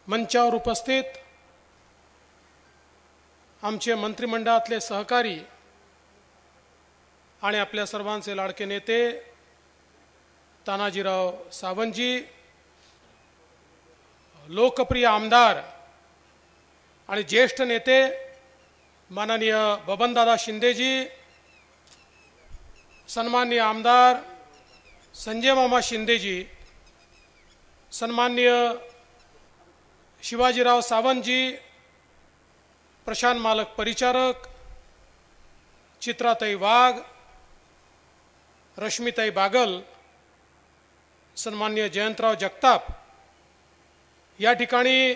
मंचावर उपस्थित आमचे मंत्रिमंडळातले सहकारी आणि आपल्या सर्वांचे लाडके नेते तानाजीराव सावंतजी, लोकप्रिय आमदार आणि ज्येष्ठ नेते माननीय बबनदादा शिंदेजी, सन्माननीय आमदार संजय मामा शिंदेजी, सन्माननीय शिवाजीराव सावंतजी, प्रशांत मालक परिचारक, चित्राताई वाघ, रश्मीताई बागल, सन्माननीय जयंतराव जगताप, या ठिकाणी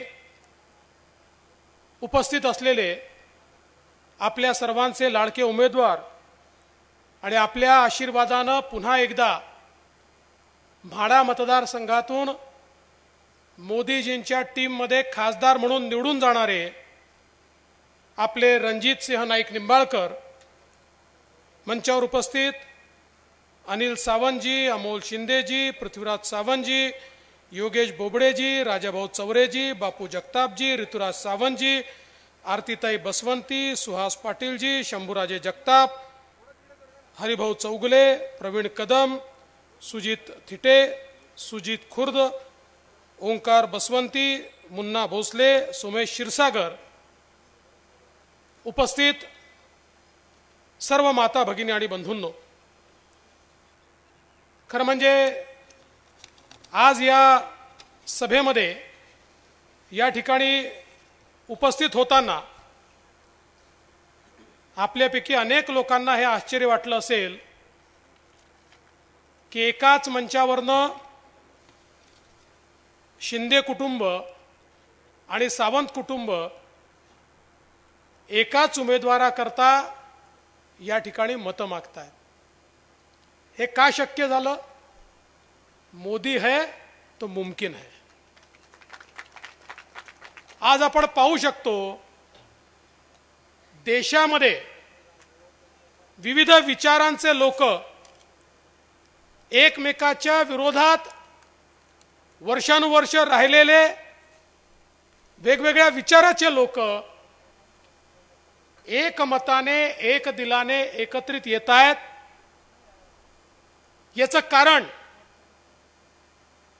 उपस्थित असलेले आपल्या सर्वांचे लाडके उमेदवार आणि आपल्या आशीर्वादानं पुन्हा एकदा म्हाडा मतदारसंघातून मोदीजींच्या टीममध्ये खासदार म्हणून निवडून जाणारे आपले रणजित सिंह नाईक निंबाळकर, मंचावर उपस्थित अनिल सावंतजी, अमोल शिंदेजी, पृथ्वीराज सावंतजी, योगेश बोबडेजी, राजाभाऊ चौरेजी, बापू जगतापजी, ऋतुराज सावंतजी, आरतीताई बसवंती, सुहास पाटीलजी, शंभूराजे जगताप, हरिभाऊ चौगुले, प्रवीण कदम, सुजित थिटे, सुजित खुर्द, ओंकार बसवंती, मुन्ना भोसले, सोमेश क्षीरसागर, उपस्थित सर्व माता भगिनी आणि बंधूंनो, खरं म्हणजे आज या सभेमध्ये या ठिकाणी उपस्थित होताना आपल्यापैकी अनेक लोकांना हे आश्चर्य वाटलं असेल की एकाच मंचावरनं शिंदे कुटुंब आणि सावंत कुटुंब एकाच उमेदवाराकरता या ठिकाणी मतं मागतायत. हे का शक्य झालं? मोदी है तो मुमकिन है. आज आपण पाहू शकतो देशामध्ये विविध विचारांचे लोक एकमेकाच्या विरोधात वर्षानुवर्ष राहिलेले वेगवेगळ्या विचाराचे लोक एकमताने एक दिलाने एकत्रित येत आहेत. याचं कारण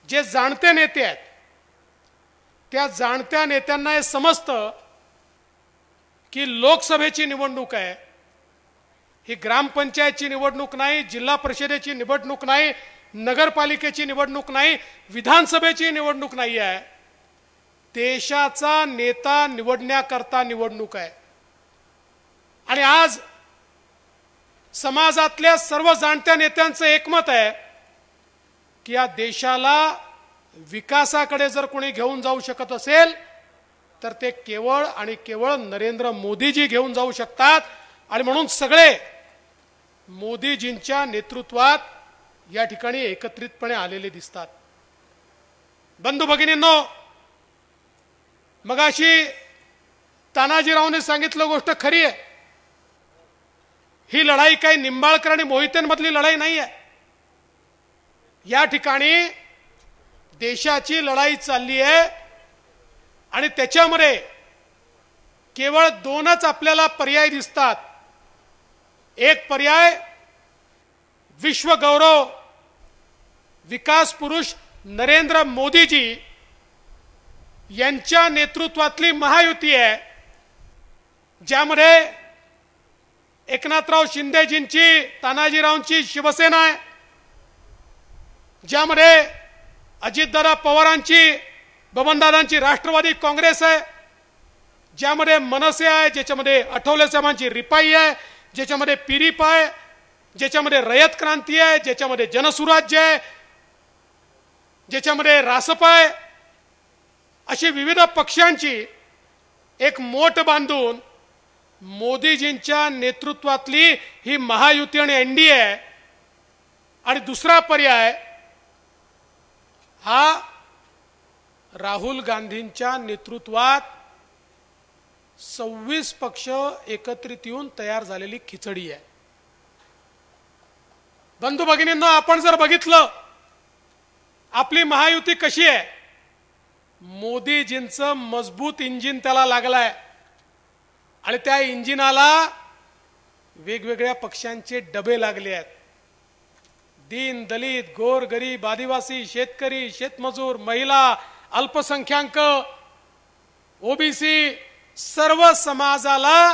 जे जाणते नेते आहेत त्या जाणत्या नेत्यांना हे समजतं की लोकसभेची निवडणूक आहे, ही ग्रामपंचायतची निवडणूक नाही, जिल्हा परिषदेची निवडणूक नाही, नगरपालिकेची निवडणूक नाही, विधानसभेची निवडणूक नाही आहे. देशाचा नेता निवडण्याकरता निवडणूक आहे. आणि आज समाजातल्या सर्व जाणत्या नेत्यांचं एकमत आहे की या देशाला विकासाकडे जर कोणी घेऊन जाऊ शकत असेल तर ते केवळ आणि केवळ नरेंद्र मोदीजी घेऊन जाऊ शकतात. आणि म्हणून सगळे मोदीजींच्या नेतृत्वात या ठिकाणी एकत्रितपणे आलेले दिसतात. बंधू भगिनींनो, मगाशी तानाजीरावने सांगितलं गोष्ट खरी आहे. ही लढाई काही निंबाळकर आणि मोहितेंमधली लढाई नाही आहे. या ठिकाणी देशाची लढाई चालली आहे आणि त्याच्यामध्ये केवळ दोनच आपल्याला पर्याय दिसतात. एक पर्याय विश्वगौरव विकास पुरुष नरेंद्र मोदीजी यांच्या नेतृत्वातली महायुती आहे, ज्यामध्ये एकनाथराव शिंदेजींची, तानाजीरावांची शिवसेना आहे, ज्यामध्ये अजितदादा पवारांची, बबनदादांची राष्ट्रवादी काँग्रेस आहे, ज्यामध्ये मनसे आहे, ज्याच्यामध्ये आठवले साहेबांची रिपाई आहे, ज्याच्यामध्ये पिरीप आहे, ज्याच्यामध्ये रयत क्रांती आहे, ज्याच्यामध्ये जनसुराज्य आहे, ज्याच्यामध्ये रासपा आहे, अशी विविध पक्षांची एक मोठ बांधून मोदीजींच्या नेतृत्वातली ही महायुती आणि एनडीए आहे. आणि दुसरा पर्याय हा राहुल गांधींच्या नेतृत्वात 26 पक्ष एकत्रित येऊन तयार झालेली खिचडी आहे. बंधू भगिनींनो, आपण जर बघितलं आपली महायुती कशी आहे मोदीजींचं मजबूत इंजिन त्याला लागलाय आणि त्या इंजिनाला वेगवेगळ्या पक्षांचे डबे लागले आहेत. दीन दलित गोर गरीब आदिवासी शेतकरी शेतमजूर महिला अल्पसंख्याक ओबीसी सर्व समाजाला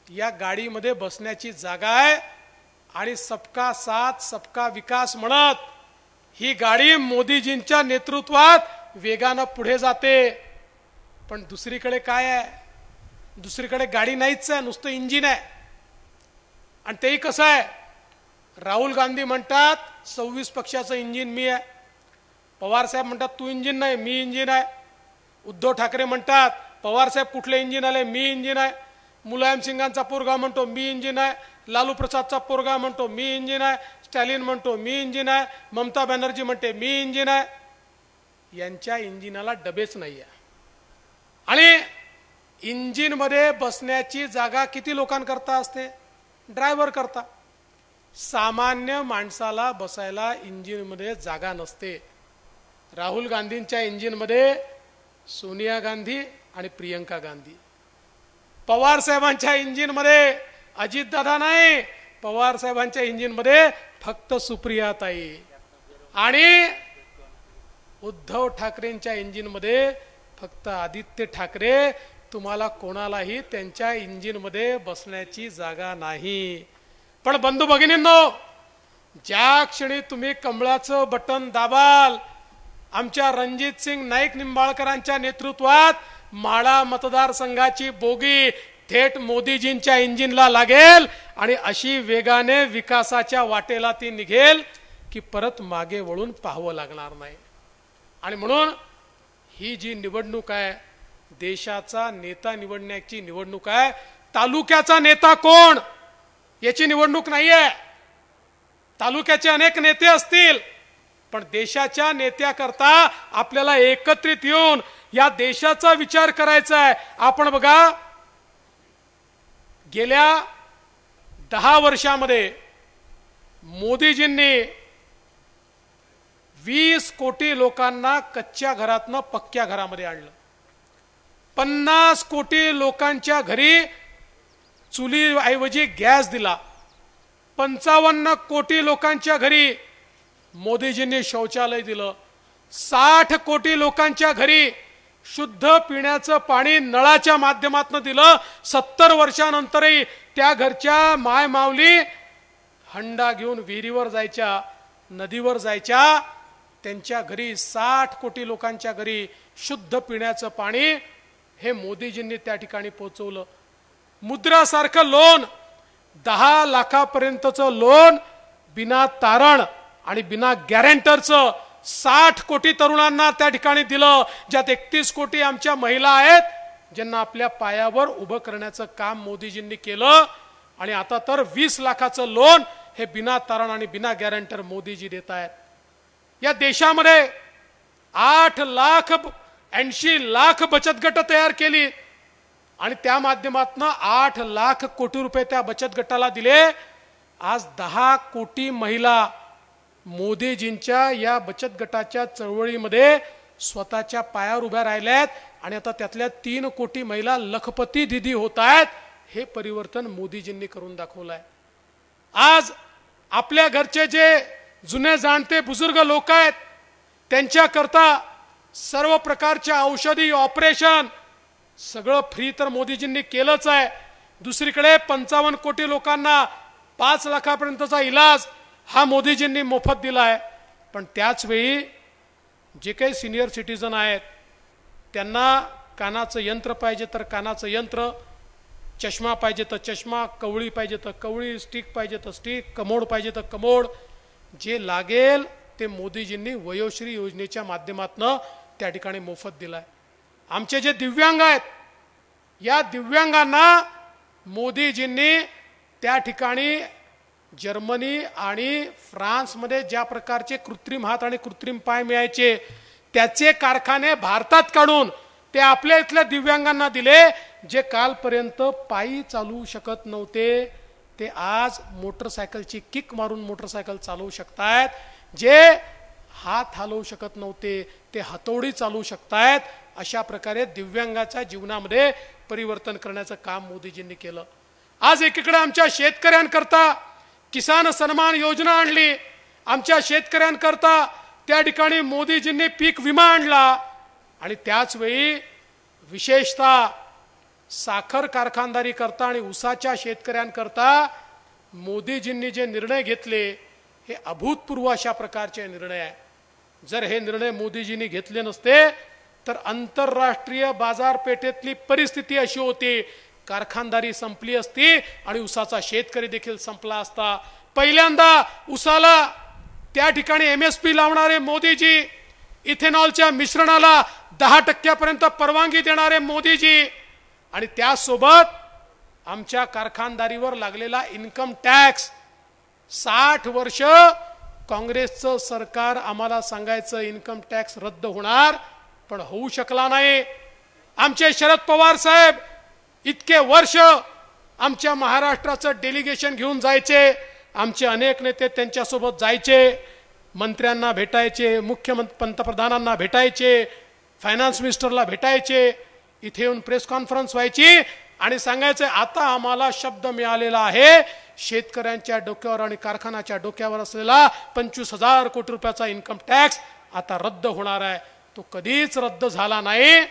या गाडीमध्ये बसण्याची जागा आहे आणि सबका साथ सबका विकास म्हणत ही गाडी मोदीजींच्या नेतृत्वात वेगानं पुढे जाते. पण दुसरीकडे काय आहे? दुसरीकडे गाडी नाहीच आहे, नुसतं इंजिन आहे. आणि तेही कसं आहे? राहुल गांधी म्हणतात 26 पक्षाचं इंजिन मी आहे. पवार साहेब म्हणतात तू इंजिन नाही मी इंजिन आहे. उद्धव ठाकरे म्हणतात पवार साहेब कुठले इंजिन आले मी इंजिन आहे. मुलायम सिंगांचा पोरगा म्हणतो मी इंजिन आहे. लालू प्रसादचा पोरगा म्हणतो मी इंजिन आहे. स्टॅलिन म्हणतो मी इंजिन आहे. ममता बॅनर्जी म्हणते मी इंजिन आहे. यांच्या इंजिनाला डबेच नाही आहे. आणि इंजिन मध्ये बसण्याची जागा किती लोकांकरता असते? ड्रायव्हर करता. सामान्य माणसाला बसायला इंजिन मध्ये जागा नसते. राहुल गांधींच्या इंजिन मध्ये सोनिया गांधी आणि प्रियंका गांधी. पवार साहेबांच्या इंजिन मध्ये अजित दादा नाही, पवार साहेबांच्या इंजिन मध्ये फक्त सुप्रियाताई. आणि उद्धव ठाकरेंच्या इंजिन मध्ये फक्त आदित्य ठाकरे. तुम्हाला कोणालाही त्यांच्या इंजिन मध्ये बसण्याची जागा नाही. पण बंधू भगिनींनो, ज्या क्षणी तुम्ही कमळाचं बटन दाबाल, आमच्या रणजित सिंग नाईक निंबाळकरांच्या नेतृत्वात माळा मतदारसंघाची बोगी थेट मोदीजींच्या इंजिनला लागेल आणि अशी वेगाने विकासाच्या वाटेला ती निघेल की परत मागे वळून पाहावं लागणार नाही. आणि म्हणून ही जी निवडणूक आहे, देशाचा नेता निवडण्याची निवडणूक आहे. तालुक्याचा नेता कोण याची निवडणूक नाहीये. तालुक्याचे अनेक नेते असतील, पण देशाच्या नेत्याकरता आपल्याला एकत्रित येऊन या देशाचा विचार करायचा आहे. आपण बघा, गेल्या 10 वर्षामध्ये मोदीजींनी 20 कोटी लोकांना कच्च्या घरातनं पक्क्या घरामध्ये आणलं. 50 कोटी लोकांच्या घरी चुलीऐवजी गॅस दिला. 55 कोटी लोकांच्या घरी मोदीजींनी शौचालय दिलं. 60 कोटी लोकांच्या घरी शुद्ध पिण्याचं पाणी नळाच्या माध्यमातून दिलं. 70 वर्षानंतरही त्या घरच्या माय माऊली हंडा घेऊन विहिरीवर जायच्या, नदीवर जायच्या. त्यांच्या घरी 60 कोटी लोकांच्या घरी शुद्ध पिण्याचं पाणी हे मोदीजींनी त्या ठिकाणी पोहोचवलं. मुद्रासारखं लोन, 10 लाखापर्यंतचं लोन बिना तारण आणि बिना गॅरंटरचं 60 कोटी तरुणांना त्या ठिकाणी दिलं, ज्यात 31 कोटी आमच्या महिला आहेत ज्यांना आपल्या पायावर उभं करण्याचं काम मोदीजींनी केलं. आणि आता तर 20 लाखाचं लोन हे बिना तारण आणि बिना गॅरंटर मोदीजी देत आहेत. या देशामध्ये 8,80,00,000 लाख बचत गट तयार केली आणि त्या माध्यमातून 8 लाख कोटी रुपये त्या बचत गटाला दिले. आज 10 कोटी महिला मोदीजींच्या या बचत गटाच्या चळवळीमध्ये स्वतःच्या पायावर उभ्या राहिल्यात आणि आता त्यातल्या 3 कोटी महिला लखपती दीदी होत आहेत. हे परिवर्तन मोदीजींनी करून दाखवलंय. आज आपल्या घरचे जे जुने जाणते बुजुर्ग लोक आहेत त्यांच्याकरता सर्व प्रकारच्या औषधी ऑपरेशन सगळं फ्री तर मोदीजींनी केलंच आहे. दुसरीकडे 55 कोटी लोकांना 5 लाखापर्यंतचा इलाज हा मोदीजींनी मोफत दिला आहे. पण त्याच वेळी जे काही सिनियर सिटीजन आहेत त्यांना कानाचं यंत्र पाहिजे तर कानाचं यंत्र, चष्मा पाहिजे तर चष्मा, कवळी पाहिजे तर कवळी, स्टिक पाहिजे तर स्टिक, कमोड पाहिजे तर कमोड, जे लागेल ते मोदीजींनी वयोश्री योजनेच्या माध्यमातून त्या ठिकाणी मोफत दिलाय. आमचे जे दिव्यांग आहेत या दिव्यांगांना मोदीजींनी त्या ठिकाणी जर्मनी आणि फ्रान्समध्ये ज्या प्रकारचे कृत्रिम हात आणि कृत्रिम पाय मिळायचे त्याचे कारखाने भारतात काढून ते आपल्या इथल्या दिव्यांगांना दिले. जे कालपर्यंत पायी चालू शकत नव्हते ते आज मोटरसायकलची किक मारून मोटरसायकल चालवू शकतात. जे हात हलवू शकत नव्हते ते हातोडी चालू शकतायत. अशा प्रकारे दिव्यांगाच्या जीवनामध्ये परिवर्तन करण्याचं काम मोदीजींनी केलं. आज एकीकडे आमच्या शेतकऱ्यांकरता किसान सन्मान योजना आणली, आमच्या शेतकऱ्यांकरता त्या ठिकाणी मोदीजींनी पीक विमा आणला, आणि त्याच वेळी विशेषतः साखर कारखानदारी करता आणि ऊसाच्या शेतकऱ्यांकरता मोदीजींनी जे निर्णय घेतले हे अभूतपूर्व अशा प्रकारचे निर्णय आहे. जर हे निर्णय मोदीजींनी घेतले नसते तर आंतरराष्ट्रीय बाजारपेठेतली परिस्थिती अशी होती, कारखानदारी संपली असती आणि ऊसाचा शेतकरी देखील संपला असता. पहिल्यांदा ऊसाला त्या ठिकाणी MSP लावणारे मोदीजी, इथेनॉलच्या मिश्रणाला 10% परवानगी देणारे मोदीजी, आणि त्यासोबत आमच्या कारखानदारीवर लागलेला इन्कम टॅक्स. 60 वर्ष काँग्रेसचं सरकार आम्हाला सांगायचं इन्कम टॅक्स रद्द होणार, पण होऊ शकला नाही. आमचे शरद पवार साहेब इतके वर्ष आमच्या महाराष्ट्राचं डेलिगेशन घेऊन जायचे, आमचे अनेक नेते त्यांच्यासोबत जायचे, मंत्र्यांना भेटायचे, मुख्यमंत्री पंतप्रधानांना भेटायचे, फायनान्स मिनिस्टरला भेटायचे, इथे येऊन प्रेस कॉन्फरन्स व्हायची आणि सांगायचे आता आम्हाला शब्द मिळालेला आहे, शेतकऱ्यांच्या डोक्यावर आणि कारखान्याच्या डोक्यावर असलेला 25,000 कोटी रुपयाचा इन्कम टॅक्स आता रद्द होणार आहे. तो कधीच रद्द झाला नाही.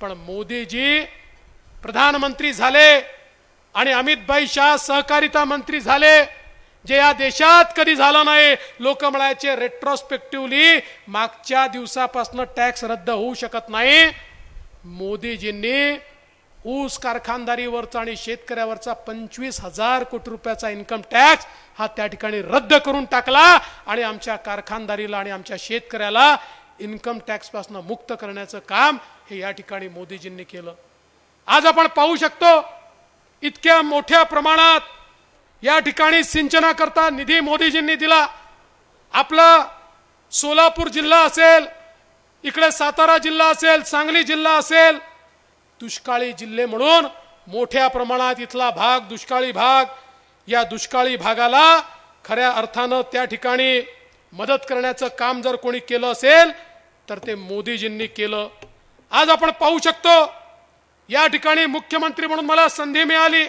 पण मोदीजी प्रधानमंत्री झाले आणि अमित भाई शाह सहकारिता मंत्री झाले, जे या देशात कधी झालं नाही. लोक म्हणायचे रेट्रोस्पेक्टिव्हली मागच्या दिवसापासून टॅक्स रद्द होऊ शकत नाही. मोदीजींनी ऊस कारखानदारीवरचा आणि शेतकऱ्यावरचा 25,000 कोटी रुपयाचा इन्कम टॅक्स हा त्या ठिकाणी रद्द करून टाकला आणि आमच्या कारखानदारीला आणि आमच्या शेतकऱ्याला इन्कम टॅक्स पासून मुक्त करण्याचं काम हे या ठिकाणी मोदीजींनी केलं. आज आपण पाहू शकतो इतक्या मोठ्या प्रमाणात या ठिकाणी सिंचनाकरता निधी मोदीजींनी दिला. आपला सोलापूर जिल्हा असेल, इकडे सातारा जिल्हा असेल, सांगली जिल्हा असेल, दुष्काळी जिल्हे म्हणून मोठ्या प्रमाणात इथला भाग दुष्काळी भाग. या दुष्काळी भागाला खऱ्या अर्थानं त्या ठिकाणी मदत करण्याचं काम जर कोणी केलं असेल तर ते मोदीजींनी केलं. आज आपण पाहू शकतो या ठिकाणी मुख्यमंत्री म्हणून मला संधी मिळाली.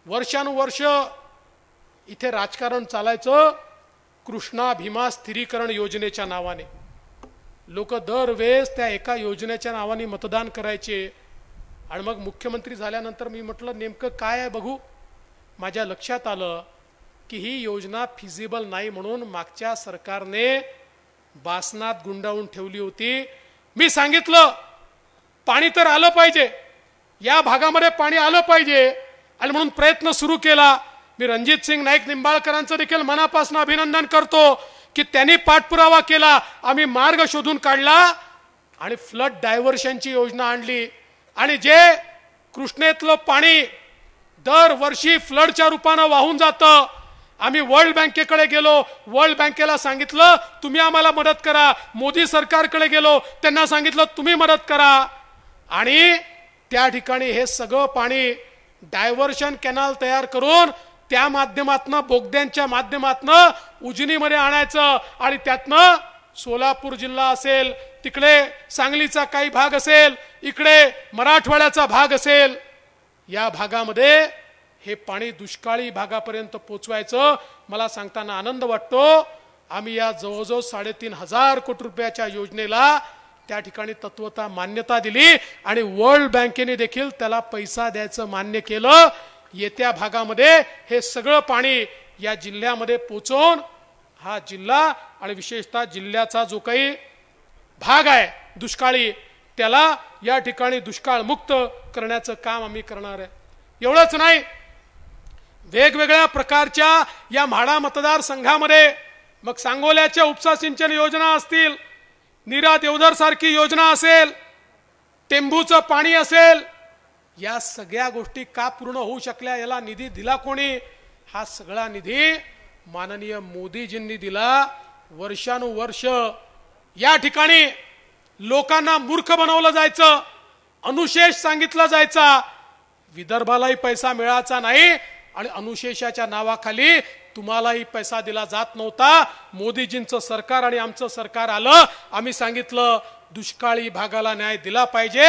वर्षानुवर्ष इथे राजकारण चालायचं कृष्णा भीमा स्थिरीकरण योजनेच्या नावाने. लोक दरवेळेस त्या एका योजनेच्या नावाने मतदान करायचे आणि मग मुख्यमंत्री झाल्यानंतर मी म्हटलं नेमकं काय आहे बघू. माझ्या लक्षात आलं की ही योजना फिजिबल नाही म्हणून मागच्या सरकारने बासनात गुंडाळून ठेवली होती. मी सांगितलं पाणी तर आलं पाहिजे, या भागामध्ये पाणी आलं पाहिजे, आणि म्हणून प्रयत्न सुरू केला. मी रणजित सिंग नाईक निंबाळकरांचं देखील मनापासून अभिनंदन करतो की त्यांनी पाठपुरावा केला. आम्ही मार्ग शोधून काढला आणि फ्लड डायव्हर्शनची योजना आणली. आणि जे कृष्णेतलं पाणी दरवर्षी फ्लडच्या रूपानं वाहून जातं, आम्ही वर्ल्ड बँकेकडे गेलो, वर्ल्ड बँकेला सांगितलं तुम्ही आम्हाला मदत करा. मोदी सरकारकडे गेलो, त्यांना सांगितलं तुम्ही मदत करा. आणि त्या ठिकाणी हे सगळं पाणी डायव्हर्शन कॅनल तयार करून त्या माध्यमातनं बोगद्यांच्या माध्यमातनं उजनीमध्ये आणायचं आणि त्यातनं सोलापूर जिल्हा असेल, तिकडे सांगलीचा काही भाग असेल, इकडे मराठवाड्याचा भाग असेल, या भागामध्ये हे पाणी दुष्काळी भागापर्यंत पोचवायचं. मला सांगताना आनंद वाटतो आम्ही या जवळजवळ 3,500 कोटी रुपयाच्या योजनेला त्या ठिकाणी तत्वता मान्यता दिली आणि वर्ल्ड बँकेने देखील त्याला पैसा द्यायचं मान्य केलं. येत्या भागामध्ये हे सगळं पाणी या जिल्ह्यामध्ये पोचवून हा जिल्हा आणि विशेषतः जिल्ह्याचा जो काही भाग आहे दुष्काळी त्याला या ठिकाणी दुष्काळ मुक्त करण्याचं काम आम्ही करणार आहे. एवढंच नाही, वेगवेगळ्या प्रकारच्या या म्हाडा मतदारसंघामध्ये मग सांगोल्याच्या उपसा सिंचन योजना असतील, नीरा देवधर सारखी योजना असेल, टेंभूचं पाणी असेल, या सगळ्या गोष्टी का पूर्ण होऊ शकल्या, याला निधी दिला कोणी? हा सगळा निधी माननीय मोदीजींनी दिला. वर्षानुवर्ष या ठिकाणी लोकांना मूर्ख बनवलं जायचं, अनुशेष सांगितलं जायचा, विदर्भालाही पैसा मिळायचा नाही आणि अनुशेषाच्या नावाखाली तुम्हालाही पैसा दिला जात नव्हता. मोदीजींचं सरकार आणि आमचं सरकार आलं, आम्ही सांगितलं दुष्काळी भागाला न्याय दिला पाहिजे.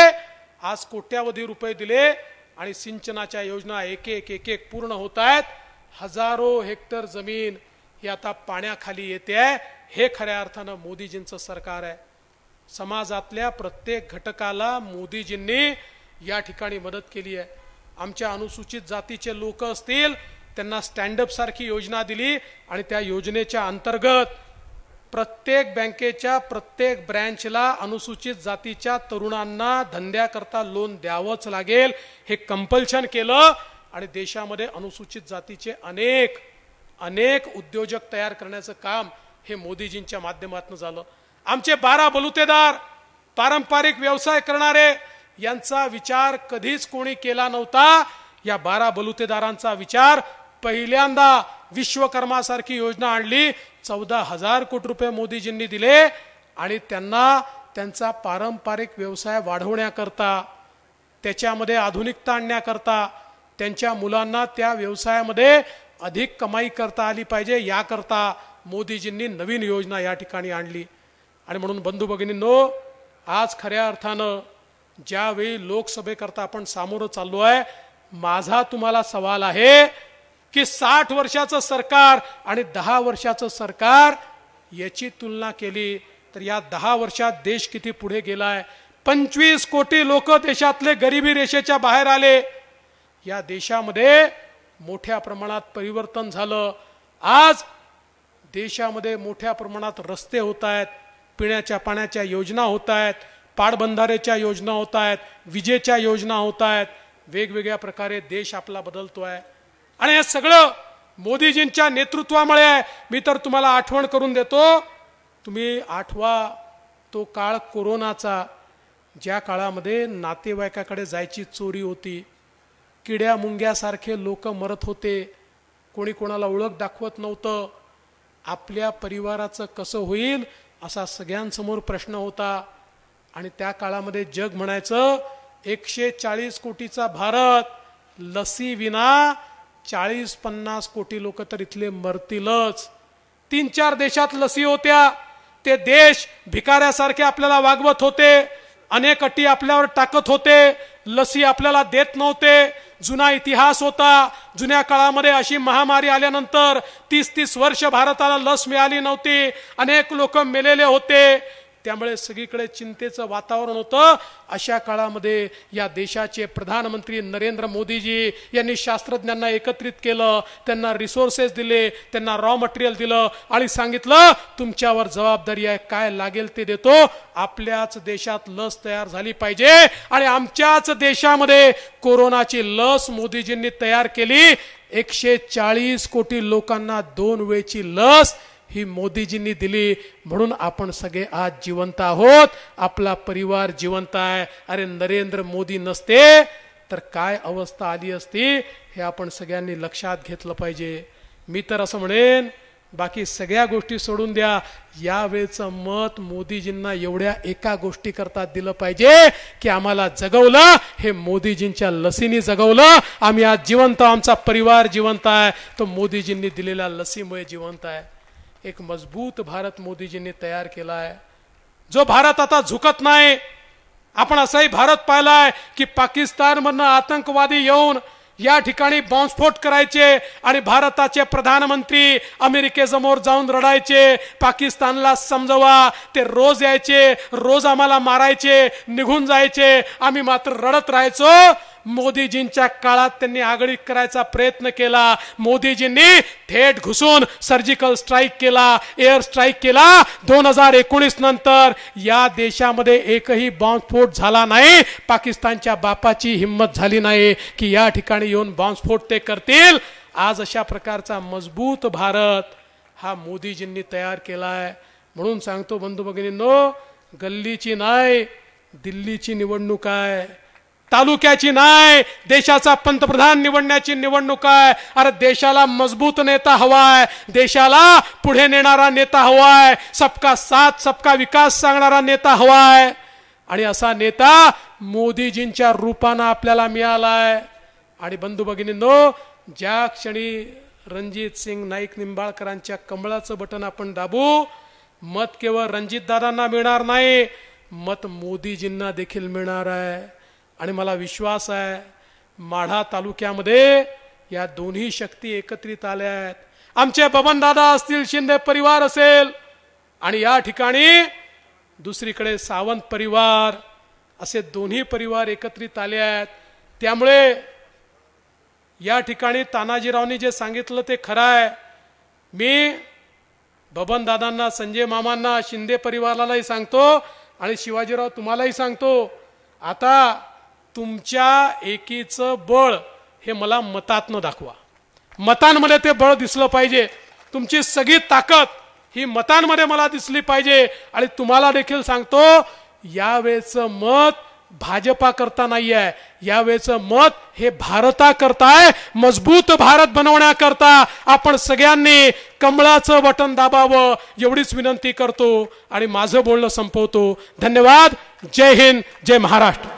आज कोट्यावधी रुपये दिले आणि सिंचनाच्या योजना एक एक पूर्ण होत आहेत. हजारो हेक्टर जमीन ही आता पाण्याखाली येते आहे. हे खऱ्या अर्थानं मोदीजींचं सरकार आहे. समाजातल्या प्रत्येक घटकाला मोदीजींनी या ठिकाणी मदत केली आहे. आमच्या अनुसूचित जातीचे लोक असतील त्यांना स्टँडअप सारखी योजना दिली आणि त्या योजनेच्या अंतर्गत प्रत्येक बँकेच्या प्रत्येक ब्रँचला अनुसूचित जातीच्या तरुणांना धंद्याकरता लोन द्यावंच लागेल हे कंपल्शन केलं आणि देशामध्ये अनुसूचित जातीचे अनेक उद्योजक तयार करण्याचं काम हे मोदीजींच्या माध्यमातून झालं. आमचे 12 बलुतेदार पारंपरिक व्यवसाय करणारे यांचा विचार कधीच कोणी केला नव्हता. या 12 बलुतेदारांचा विचार पहिल्यांदा विश्वकर्मासारखी योजना आणली. 14,000 कोटी रुपये मोदीजींनी दिले आणि त्यांना त्यांचा पारंपरिक व्यवसाय वाढवण्याकरता, त्याच्यामध्ये आधुनिकता आणण्याकरता, त्यांच्या मुलांना त्या व्यवसायामध्ये अधिक कमाई करता आली पाहिजे याकरता मोदीजींनी नवीन योजना या ठिकाणी आणली. आणि म्हणून बंधू भगिनींनो, आज खऱ्या अर्थानं ज्यावेळी लोकसभेकरता आपण सामोरं चाललो आहे, माझा तुम्हाला सवाल आहे की 60 वर्षाचं सरकार आणि 10 वर्षाचं सरकार याची तुलना केली तर या 10 वर्षात देश किती पुढे गेलाय. 25 कोटी लोक देशातले गरिबी रेषेच्या बाहेर आले. या देशामध्ये मोठ्या प्रमाणात परिवर्तन झालं. आज देशामध्ये मोठ्या प्रमाणात रस्ते होत आहेत, पिण्याच्या पाण्याच्या योजना होत आहेत, पाटबंधारेच्या योजना होत आहेत, विजेच्या योजना होत आहेत. वेगवेगळ्या प्रकारे देश आपला बदलतोय आणि हे सगळं मोदीजींच्या नेतृत्वामुळे आहे. मी तर तुम्हाला आठवण करून देतो, तुम्ही आठवा तो काळ कोरोनाचा, ज्या काळामध्ये नातेवाईकाकडे जायची चोरी होती, किड्या मुंग्यासारखे लोक मरत होते, कोणी कोणाला ओळख दाखवत नव्हतं. आपल्या परिवाराचं कसं होईल असा सगळ्यांसमोर प्रश्न होता. आणि त्या काळामध्ये जग म्हणायचं 140 कोटीचा भारत, लसी विना 40-50 कोटी लोक तर इथले मरतीलच. 3-4 देशात लसी होत्या, ते देश भिकाऱ्यासारखे आपल्याला वागवत होते, अनेक अटी आपल्यावर टाकत होते, लसी आपल्याला देत नव्हते. जुना इतिहास होता. जुन्या काळामध्ये अशी महामारी आल्यानंतर 30-30 वर्ष भारताला लस मिळाली नव्हती, अनेक लोक मेलेले होते. त्यामुळे सगळीकडे चिंतेचं वातावरण होतं. अशा काळामध्ये या देशाचे प्रधानमंत्री नरेंद्र मोदीजी यांनी शास्त्रज्ञांना एकत्रित केलं, त्यांना रिसोर्सेस दिले, त्यांना रॉ मटेरियल दिलं आणि सांगितलं तुमच्यावर जबाबदारी आहे, काय लागेल ते देतो. आपल्याच देशात लस तयार झाली पाहिजे आणि आमच्याच देशामध्ये कोरोनाची लस मोदीजींनी तयार केली. 140 कोटी लोकांना 2 वेळची लस ही मोदीजींनी दिली. म्हणून आपण सगळे आज जिवंत आहोत, आपला परिवार जिवंत आहे. अरे नरेंद्र मोदी नसते तर काय अवस्था आली असती हे आपण सगळ्यांनी लक्षात घेतलं पाहिजे. मी तर असं म्हणेन, बाकी सगळ्या गोष्टी सोडून द्या, यावेळेचं मत मोदीजींना एवढ्या एका गोष्टी करता दिलं पाहिजे की आम्हाला जगवलं हे मोदीजींच्या लसीने जगवलं. आम्ही आज जिवंत, आमचा परिवार जिवंत आहे, तो मोदीजींनी दिलेल्या लसीमुळे जिवंत आहे. एक मजबूत भारत मोदीजींनी तयार केला आहे, जो भारत आता झुकत नाही. आपण असाही भारत पाहिलाय की पाकिस्तानमधनं आतंकवादी येऊन या ठिकाणी बॉम्बस्फोट करायचे आणि भारताचे प्रधानमंत्री अमेरिकेसमोर जाऊन रडायचे, पाकिस्तानला समजवा. ते रोज यायचे, रोज आम्हाला मारायचे, निघून जायचे, आम्ही मात्र रडत राहायचो. मोदीजींच्या काळात त्यांनी आगळीक करायचा प्रयत्न केला. मोदीजींनी थेट घुसून सर्जिकल स्ट्राईक केला, एअर स्ट्राईक केला. 2019 नंतर या देशामध्ये एकही बॉम्बस्फोट झाला नाही. पाकिस्तानच्या बापाची हिम्मत झाली नाही की या ठिकाणी येऊन बॉम्बस्फोट ते करतील. आज अशा प्रकारचा मजबूत भारत हा मोदीजींनी तयार केलाय. म्हणून सांगतो बंधू भगिनींनो, गल्लीची नाही दिल्लीची निवडणूक आहे, तालुक्याची नाही, देशाचा पंतप्रधान निवडण्याची निवडणूक आहे. अरे देशाला मजबूत नेता हवाय, देशाला पुढे नेणारा नेता हवाय, सबका साथ सबका विकास सांगणारा नेता हवाय. आणि असा नेता मोदीजींच्या रूपानं आपल्याला मिळालाय. आणि बंधू भगिनींनो, ज्या क्षणी रणजित सिंग नाईक निंबाळकरांच्या कमळाचं बटन आपण दाबू. मत केवळ रणजित दादांना मिळणार नाही, मत मोदीजींना देखील मिळणार आहे. आणि मला विश्वास आहे माढा तालुक्यामध्ये या दोन्ही शक्ती एकत्रित आल्या आहेत. आमचे बबनदादा असतील, शिंदे परिवार असेल, आणि या ठिकाणी दुसरीकडे सावंत परिवार, असे दोन्ही परिवार एकत्रित आले आहेत. त्यामुळे या ठिकाणी तानाजीरावनी जे सांगितलं ते खरं आहे. मी बबनदादांना, संजय मामांना, शिंदे परिवारालाही सांगतो आणि शिवाजीराव तुम्हालाही सांगतो, आता तुमच्या एकीचं बळ हे मला मतातनं दाखवा. मतांमध्ये ते बळ दिसलं पाहिजे. तुमची सगळी ताकद ही मतांमध्ये मला दिसली पाहिजे. आणि तुम्हाला देखील सांगतो, यावेळेचं मत भाजपा करता नाही आहे, यावेळेचं मत हे भारता करताय. मजबूत भारत बनवण्याकरता आपण सगळ्यांनी कमळाचं बटन दाबावं एवढीच विनंती करतो आणि माझं बोलणं संपवतो. धन्यवाद. जय हिंद, जय महाराष्ट्र.